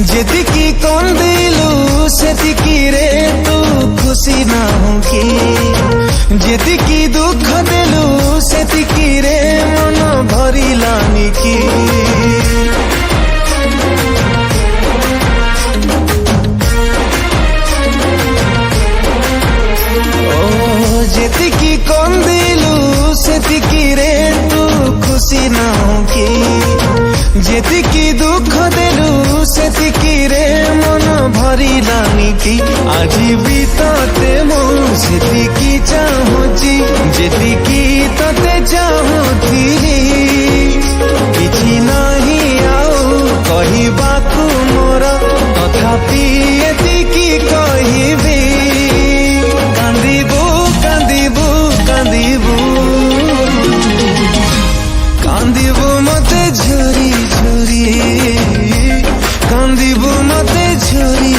जेतिकी कंदिलु सेतिकी रे तू खुशी ना हो कि जेतिकी दुख देलु सेतिकी रे मन भरिलानी कि जेतिकी कंदिलु सेतिकी रे तू खुशी ना हो कि जेतिकी दुख देलु सेतिकी रे मन भरिलानी कि आज भी तते मो सेतिकी चाहूची जेतिकी तते चाहूथिली किछि नाही आउ कहिबाकु मोर तथापि एतिकी कहिबी कांदिबु कांदिबु कांदिबु कांदिबु मते झरी झरी कांदिबु मते झरी